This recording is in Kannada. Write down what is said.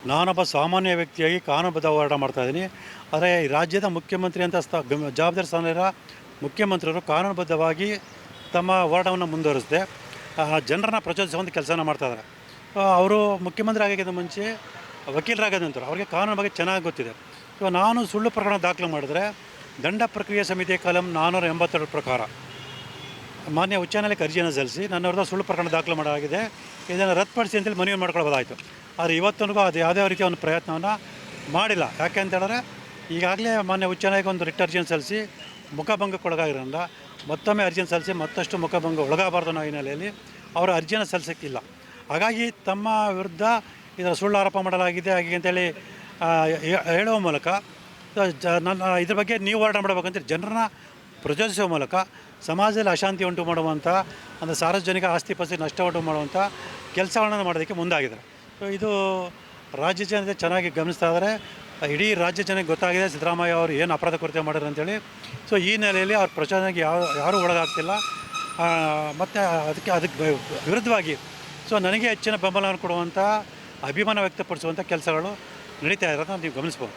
ನಾನೊಬ್ಬ ಸಾಮಾನ್ಯ ವ್ಯಕ್ತಿಯಾಗಿ ಕಾನೂನುಬದ್ಧ ಹೋರಾಟ ಮಾಡ್ತಾಯಿದ್ದೀನಿ. ಆದರೆ ಈ ರಾಜ್ಯದ ಮುಖ್ಯಮಂತ್ರಿ ಅಂತ ಜವಾಬ್ದಾರಿ ಸ್ಥಾನದಲ್ಲಿರೋ ಮುಖ್ಯಮಂತ್ರಿಯವರು ಕಾನೂನುಬದ್ಧವಾಗಿ ತಮ್ಮ ಹೋರಾಟವನ್ನು ಮುಂದುವರಿಸದೆ ಜನರನ್ನ ಪ್ರಚೋದಿಸುವಂಥ ಕೆಲಸನ ಮಾಡ್ತಾಯಿದ್ದಾರೆ. ಅವರು ಮುಖ್ಯಮಂತ್ರಿ ಆಗೋಕ್ಕಿಂತ ಮುಂಚೆ ವಕೀಲರಾಗೋದ ನಂತರ ಅವರಿಗೆ ಕಾನೂನು ಬಗ್ಗೆ ಚೆನ್ನಾಗಿ ಗೊತ್ತಿದೆ. ಇವಾಗ ನಾನು ಸುಳ್ಳು ಪ್ರಕರಣ ದಾಖಲು ಮಾಡಿದ್ರೆ ದಂಡ ಪ್ರಕ್ರಿಯೆ ಸಮಿತಿಯ ಕಲಂ 482 ಪ್ರಕಾರ ಮಾನ್ಯ ಉಚ್ಚ ನ್ಯಾಯಾಲಯಕ್ಕೆ ಅರ್ಜಿಯನ್ನು ಸಲ್ಲಿಸಿ ನನ್ನ ವಿರುದ್ಧ ಸುಳ್ಳು ಪ್ರಕರಣ ದಾಖಲು ಮಾಡಲಾಗಿದೆ, ಇದನ್ನು ರದ್ದುಪಡಿಸಿ ಅಂತೇಳಿ ಮನವಿ ಮಾಡ್ಕೊಳ್ಬೋದಾಯಿತು. ಆದರೆ ಇವತ್ತವರೆಗೂ ಅದು ಯಾವುದೇ ರೀತಿಯ ಒಂದು ಪ್ರಯತ್ನವನ್ನು ಮಾಡಿಲ್ಲ. ಯಾಕೆ ಅಂತ ಹೇಳಿದ್ರೆ ಈಗಾಗಲೇ ಮಾನ್ಯ ಉಚ್ಚ ನ್ಯಾಯಾಲಯಕ್ಕೆ ಒಂದು ರಿಟ್ ಅರ್ಜಿಯನ್ನು ಸಲ್ಲಿಸಿ ಮುಖಭಂಗಕ್ಕೊಳಗಾಗಿರೋಲ್ಲ, ಮತ್ತೊಮ್ಮೆ ಅರ್ಜಿಯನ್ನು ಸಲ್ಲಿಸಿ ಮತ್ತಷ್ಟು ಮುಖಭಂಗ ಒಳಗಾಗಬಾರ್ದು ಅನ್ನೋ ಹಿನ್ನೆಲೆಯಲ್ಲಿ ಅವರ ಅರ್ಜಿಯನ್ನು ಸಲ್ಲಿಸೋಕ್ಕಿಲ್ಲ. ಹಾಗಾಗಿ ತಮ್ಮ ವಿರುದ್ಧ ಇದರ ಸುಳ್ಳು ಆರೋಪ ಮಾಡಲಾಗಿದೆ ಹಾಗೆ ಅಂತೇಳಿ ಹೇಳುವ ಮೂಲಕ ನನ್ನ ಇದ್ರ ಬಗ್ಗೆ ನೀವು ಹೋರಾಟ ಮಾಡಬೇಕಂತ ಜನರನ್ನ ಪ್ರಚೋದಿಸುವ ಮೂಲಕ ಸಮಾಜದಲ್ಲಿ ಅಶಾಂತಿ ಉಂಟು ಮಾಡುವಂಥ ಅಂದರೆ ಸಾರ್ವಜನಿಕ ಆಸ್ತಿ ಪಾಸ್ತಿ ನಷ್ಟ ಉಂಟು ಮಾಡುವಂಥ ಕೆಲಸಗಳನ್ನು ಮಾಡೋದಕ್ಕೆ ಮುಂದಾಗಿದ್ದಾರೆ. ಸೊ ಇದು ರಾಜ್ಯ ಜನತೆ ಚೆನ್ನಾಗಿ ಗಮನಿಸ್ತಾ ಇದ್ದಾರೆ. ಇಡೀ ರಾಜ್ಯ ಜನಕ್ಕೆ ಗೊತ್ತಾಗಿದೆ ಸಿದ್ದರಾಮಯ್ಯ ಅವರು ಏನು ಅಪರಾಧ ಕೃತ್ಯ ಮಾಡಿದ್ರು ಅಂತೇಳಿ. ಸೊ ಈ ನೆಲೆಯಲ್ಲಿ ಅವ್ರ ಪ್ರಚೋದನೆಗೆ ಯಾರೂ ಒಳಗಾಗ್ತಿಲ್ಲ. ಮತ್ತು ಅದಕ್ಕೆ ವಿರುದ್ಧವಾಗಿ ಸೊ ನನಗೆ ಹೆಚ್ಚಿನ ಬೆಂಬಲವನ್ನು ಕೊಡುವಂಥ ಅಭಿಮಾನ ವ್ಯಕ್ತಪಡಿಸುವಂಥ ಕೆಲಸಗಳು ನಡೀತಾ ಇರೋದನ್ನು ನೀವು ಗಮನಿಸ್ಬೋದು.